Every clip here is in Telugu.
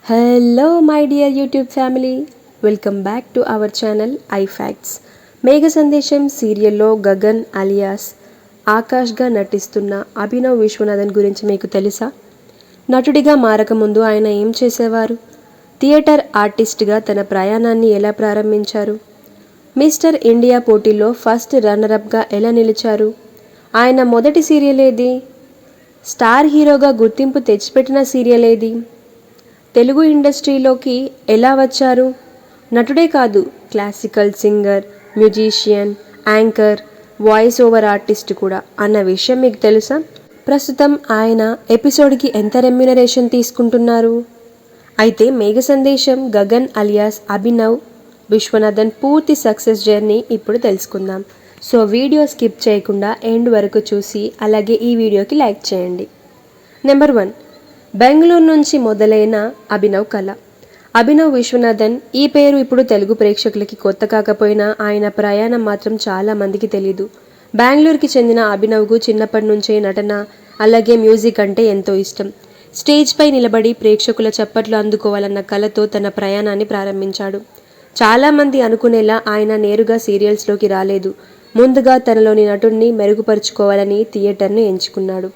Hello, my dear YouTube family. Welcome back to our channel iFacts. మేఘ సందేశం సీరియల్లో గగన్ అలియాస్ ఆకాష్గా నటిస్తున్న అభినవ్ విశ్వనాథన్ గురించి మీకు తెలుసా? నటుడిగా మారకముందు ఆయన ఏం చేసేవారు? థియేటర్ ఆర్టిస్ట్గా తన ప్రయాణాన్ని ఎలా ప్రారంభించారు? మిస్టర్ ఇండియా పోటీలో ఫస్ట్ రన్నరప్గా ఎలా నిలిచారు? ఆయన మొదటి సీరియల్ ఏది? స్టార్ హీరోగా గుర్తింపు తెచ్చిపెట్టిన సీరియల్ ఏది? తెలుగు ఇండస్ట్రీలోకి ఎలా వచ్చారు? నటుడే కాదు, classical singer, musician, anchor, voice over artist కూడా అన్న విషయం మీకు తెలుసా? ప్రస్తుతం ఆయన ఎపిసోడ్కి ఎంత రెమ్యునరేషన్ తీసుకుంటున్నారు? అయితే మేఘ సందేశం గగన్ అలియాస్ అభినవ్ విశ్వనాథన్ పూర్తి సక్సెస్ జర్నీ ఇప్పుడు తెలుసుకుందాం. సో వీడియో స్కిప్ చేయకుండా ఎండ్ వరకు చూసి అలాగే ఈ వీడియోకి లైక్ చేయండి. నెంబర్ 1, బెంగళూరు నుంచి మొదలైన అభినవ్ కళ. అభినవ్ విశ్వనాథన్ ఈ పేరు ఇప్పుడు తెలుగు ప్రేక్షకులకి కొత్త కాకపోయినా ఆయన ప్రయాణం మాత్రం చాలా మందికి తెలీదు. బెంగళూరుకి చెందిన అభినవ్కు చిన్నప్పటి నుంచే నటన అలాగే మ్యూజిక్ అంటే ఎంతో ఇష్టం. స్టేజ్పై నిలబడి ప్రేక్షకుల చప్పట్లు అందుకోవాలన్న కళతో తన ప్రయాణాన్ని ప్రారంభించాడు. చాలామంది అనుకునేలా ఆయన నేరుగా సీరియల్స్లోకి రాలేదు. ముందుగా తనలోని నటుడిని మెరుగుపరుచుకోవాలని థియేటర్ను ఎంచుకున్నాడు.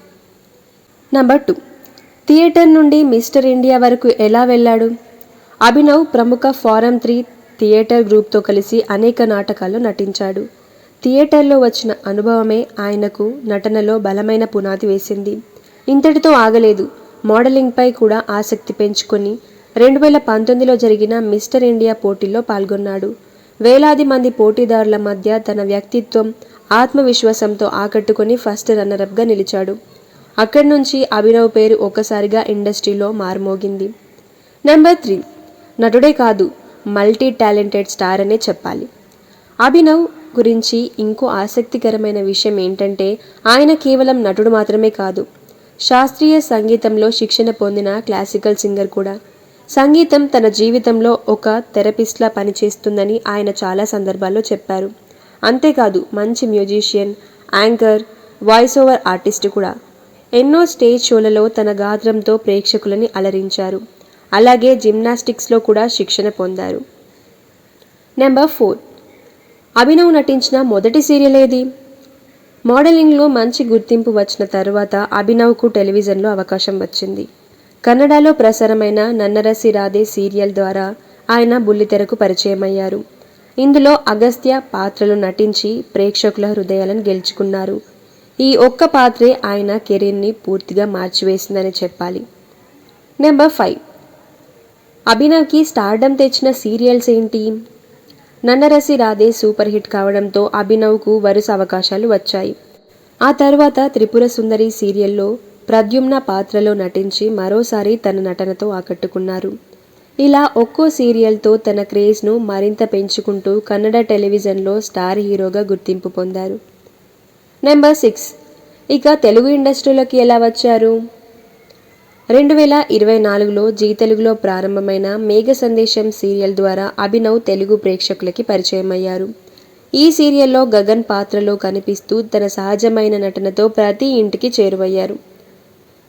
నెంబర్ 2, థియేటర్ నుండి మిస్టర్ ఇండియా వరకు ఎలా వెళ్ళాడు? అభినవ్ ప్రముఖ ఫారం 3 థియేటర్ గ్రూప్తో కలిసి అనేక నాటకాల్లో నటించాడు. థియేటర్లో వచ్చిన అనుభవమే ఆయనకు నటనలో బలమైన పునాది వేసింది. ఇంతటితో ఆగలేదు. మోడలింగ్పై కూడా ఆసక్తి పెంచుకొని 2019లో జరిగిన మిస్టర్ ఇండియా పోటీల్లో పాల్గొన్నాడు. వేలాది మంది పోటీదారుల మధ్య తన వ్యక్తిత్వం, ఆత్మవిశ్వాసంతో ఆకట్టుకొని ఫస్ట్ రన్నరప్గా నిలిచాడు. అక్కడి నుంచి అభినవ్ పేరు ఒక్కసారిగా ఇండస్ట్రీలో మారుమోగింది. నెంబర్ 3, నటుడే కాదు, మల్టీ టాలెంటెడ్ స్టార్ అనే చెప్పాలి. అభినవ్ గురించి ఇంకో ఆసక్తికరమైన విషయం ఏంటంటే ఆయన కేవలం నటుడు మాత్రమే కాదు, శాస్త్రీయ సంగీతంలో శిక్షణ పొందిన క్లాసికల్ సింగర్ కూడా. సంగీతం తన జీవితంలో ఒక థెరపిస్ట్లా పనిచేస్తుందని ఆయన చాలా సందర్భాల్లో చెప్పారు. అంతేకాదు మంచి musician, anchor, voice over artist కూడా. ఎన్నో స్టేజ్ షోలలో తన గాత్రంతో ప్రేక్షకులని అలరించారు. అలాగే జిమ్నాస్టిక్స్లో కూడా శిక్షణ పొందారు. నెంబర్ 4, అభినవ్ నటించిన మొదటి సీరియల్ ఏది? మోడలింగ్లో మంచి గుర్తింపు వచ్చిన తర్వాత అభినవ్కు టెలివిజన్లో అవకాశం వచ్చింది. కన్నడలో ప్రసారమైన నన్నరసి రాధే సీరియల్ ద్వారా ఆయన బుల్లితెరకు పరిచయమయ్యారు. ఇందులో అగస్త్య పాత్రలు నటించి ప్రేక్షకుల హృదయాలను గెలుచుకున్నారు. ఈ ఒక్క పాత్రే ఆయన కెరీర్ని పూర్తిగా మార్చివేసిందని చెప్పాలి. నెంబర్ 5, అభినవ్కి స్టార్డమ్ తెచ్చిన సీరియల్స్ ఏంటి? నన్నరసి రాధే సూపర్ హిట్ కావడంతో అభినవ్కు వరుస అవకాశాలు వచ్చాయి. ఆ తర్వాత త్రిపుర సుందరి సీరియల్లో ప్రద్యుమ్న పాత్రలో నటించి మరోసారి తన నటనతో ఆకట్టుకున్నారు. ఇలా ఒక్కో సీరియల్తో తన క్రేజ్ను మరింత పెంచుకుంటూ కన్నడ టెలివిజన్లో స్టార్ హీరోగా గుర్తింపు పొందారు. నెంబర్ 6, ఇక తెలుగు ఇండస్ట్రీలోకి ఎలా వచ్చారు? 2024లో జీ తెలుగులో ప్రారంభమైన మేఘ సందేశం సీరియల్ ద్వారా అభినవ్ తెలుగు ప్రేక్షకులకి పరిచయమయ్యారు. ఈ సీరియల్లో గగన్ పాత్రలో కనిపిస్తూ తన సహజమైన నటనతో ప్రతి ఇంటికి చేరువయ్యారు.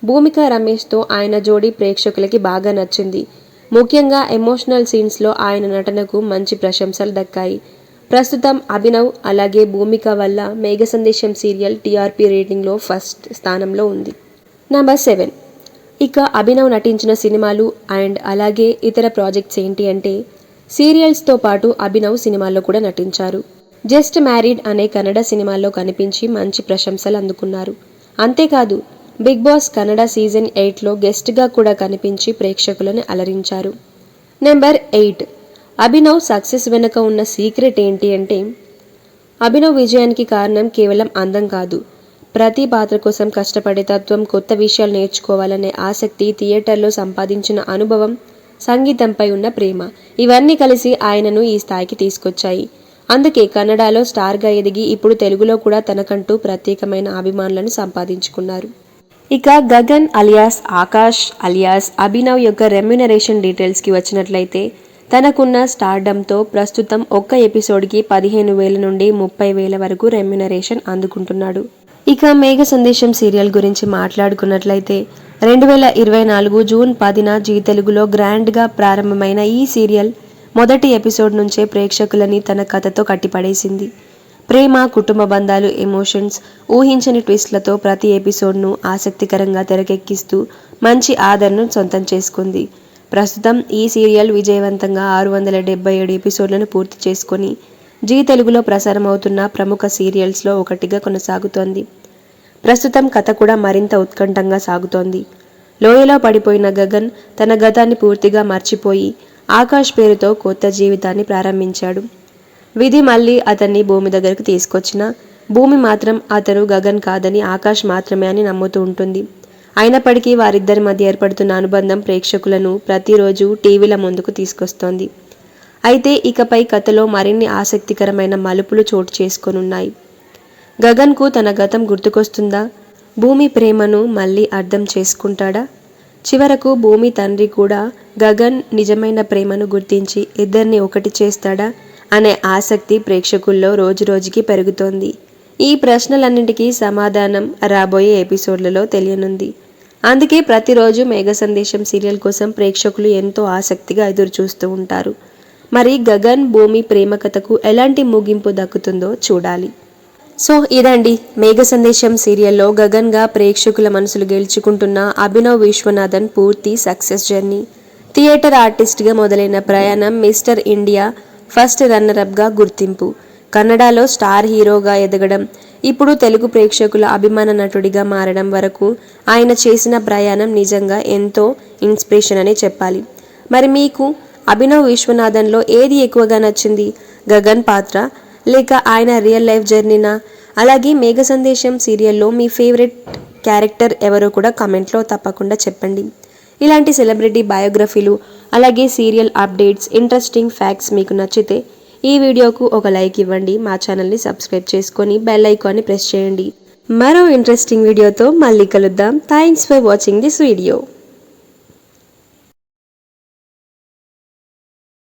భూమిక రమేష్తో ఆయన జోడీ ప్రేక్షకులకి బాగా నచ్చింది. ముఖ్యంగా ఎమోషనల్ సీన్స్లో ఆయన నటనకు మంచి ప్రశంసలు దక్కాయి. ప్రస్తుతం అభినవ్ అలాగే భూమిక వల్ల మేఘ సందేశం సీరియల్ టీఆర్పీ రేటింగ్లో ఫస్ట్ స్థానంలో ఉంది. నెంబర్ 7, ఇక అభినవ్ నటించిన సినిమాలు అండ్ అలాగే ఇతర ప్రాజెక్ట్స్ ఏంటి అంటే సీరియల్స్తో పాటు అభినవ్ సినిమాల్లో కూడా నటించారు. జస్ట్ మ్యారీడ్ అనే కన్నడ సినిమాల్లో కనిపించి మంచి ప్రశంసలు అందుకున్నారు. అంతేకాదు బిగ్ బాస్ కన్నడ సీజన్ 8లో గెస్ట్గా కూడా కనిపించి ప్రేక్షకులను అలరించారు. నెంబర్ 8, అభినవ్ సక్సెస్ వెనుక ఉన్న సీక్రెట్ ఏంటి అంటే అభినవ్ విజయానికి కారణం కేవలం అందం కాదు, ప్రతి పాత్ర కోసం కష్టపడే తత్వం, కొత్త విషయాలు నేర్చుకోవాలనే ఆసక్తి, థియేటర్లో సంపాదించిన అనుభవం, సంగీతంపై ఉన్న ప్రేమ ఇవన్నీ కలిసి ఆయనను ఈ స్థాయికి తీసుకొచ్చాయి. అందుకే కన్నడలో స్టార్గా ఎదిగి ఇప్పుడు తెలుగులో కూడా తనకంటూ ప్రత్యేకమైన అభిమానులను సంపాదించుకున్నారు. ఇక గగన్ అలియాస్ ఆకాష్ అలియాస్ అభినవ్ యొక్క రెమ్యునరేషన్ డీటెయిల్స్కి వచ్చినట్లయితే తనకున్న స్టార్డమ్తో ప్రస్తుతం ఒక్క ఎపిసోడ్కి 15,000 నుండి 30,000 వరకు రెమ్యునరేషన్ అందుకుంటున్నాడు. ఇక మేఘ సందేశం సీరియల్ గురించి మాట్లాడుకున్నట్లయితే 2024 జూన్ 10న జీ తెలుగులో గ్రాండ్గా ప్రారంభమైన ఈ సీరియల్ మొదటి ఎపిసోడ్ నుంచే ప్రేక్షకులని తన కథతో కట్టిపడేసింది. ప్రేమ, కుటుంబ బంధాలు, ఎమోషన్స్, ఊహించని ట్విస్ట్లతో ప్రతి ఎపిసోడ్ను ఆసక్తికరంగా తెరకెక్కిస్తూ మంచి ఆదరణను సొంతం చేసుకుంది. ప్రస్తుతం ఈ సీరియల్ విజయవంతంగా 677 ఎపిసోడ్లను పూర్తి చేసుకొని జీ తెలుగులో ప్రసారమవుతున్న ప్రముఖ సీరియల్స్లో ఒకటిగా కొనసాగుతోంది. ప్రస్తుతం కథ కూడా మరింత ఉత్కంఠంగా సాగుతోంది. లోయలో పడిపోయిన గగన్ తన గతాన్ని పూర్తిగా మర్చిపోయి ఆకాష్ పేరుతో కొత్త జీవితాన్ని ప్రారంభించాడు. విధి మళ్ళీ అతన్ని భూమి దగ్గరకు తీసుకొచ్చినా భూమి మాత్రం అతను గగన్ కాదని ఆకాష్ మాత్రమే అని నమ్ముతూ ఉంటుంది. అయినప్పటికీ వారిద్దరి మధ్య ఏర్పడుతున్న అనుబంధం ప్రేక్షకులను ప్రతిరోజు టీవీల ముందుకు తీసుకొస్తోంది. అయితే ఇకపై కథలో మరిన్ని ఆసక్తికరమైన మలుపులు చోటు చేసుకోనున్నాయి. గగన్కు తన గతం గుర్తుకొస్తుందా? భూమి ప్రేమను మళ్ళీ అర్థం చేసుకుంటాడా? చివరకు భూమి తండ్రి కూడా గగన్ నిజమైన ప్రేమను గుర్తించి ఇద్దరిని ఒకటి చేస్తాడా అనే ఆసక్తి ప్రేక్షకుల్లో రోజురోజుకి పెరుగుతోంది. ఈ ప్రశ్నలన్నింటికీ సమాధానం రాబోయే ఎపిసోడ్లలో తెలియనుంది. అందుకే ప్రతిరోజు మేఘ సందేశం సీరియల్ కోసం ప్రేక్షకులు ఎంతో ఆసక్తిగా ఎదురు చూస్తూ ఉంటారు. మరి గగన్ భూమి ప్రేమ కథకు ఎలాంటి ముగింపు దక్కుతుందో చూడాలి. సో ఇదండి మేఘ సందేశం సీరియల్లో గగన్గా ప్రేక్షకుల మనసులు గెలుచుకుంటున్న అభినవ్ విశ్వనాథన్ పూర్తి సక్సెస్ జర్నీ. థియేటర్ ఆర్టిస్ట్గా మొదలైన ప్రయాణం మిస్టర్ ఇండియా ఫస్ట్ రన్నరప్గా గుర్తింపు, కన్నడలో స్టార్ హీరోగా ఎదగడం, ఇప్పుడు తెలుగు ప్రేక్షకుల అభిమాన నటుడిగా మారడం వరకు ఆయన చేసిన ప్రయాణం నిజంగా ఎంతో ఇన్స్పిరేషన్ అని చెప్పాలి. మరి మీకు అభినవ్ విశ్వనాథన్లో ఏది ఎక్కువగా నచ్చింది? గగన్ పాత్ర లేక ఆయన రియల్ లైఫ్ జర్నీనా? అలాగే మేఘ సందేశం సీరియల్లో మీ ఫేవరెట్ క్యారెక్టర్ ఎవరో కూడా కామెంట్లో తప్పకుండా చెప్పండి. ఇలాంటి సెలబ్రిటీ బయోగ్రఫీలు అలాగే సీరియల్ అప్డేట్స్, ఇంట్రెస్టింగ్ ఫ్యాక్ట్స్ మీకు నచ్చితే ఈ వీడియోకు ఒక లైక్ ఇవ్వండి. మా ఛానల్ని సబ్స్క్రైబ్ చేసుకొని బెల్ ఐకాన్ని ప్రెస్ చేయండి. మరో ఇంట్రెస్టింగ్ వీడియోతో మళ్ళీ కలుద్దాం. Thanks for watching this video.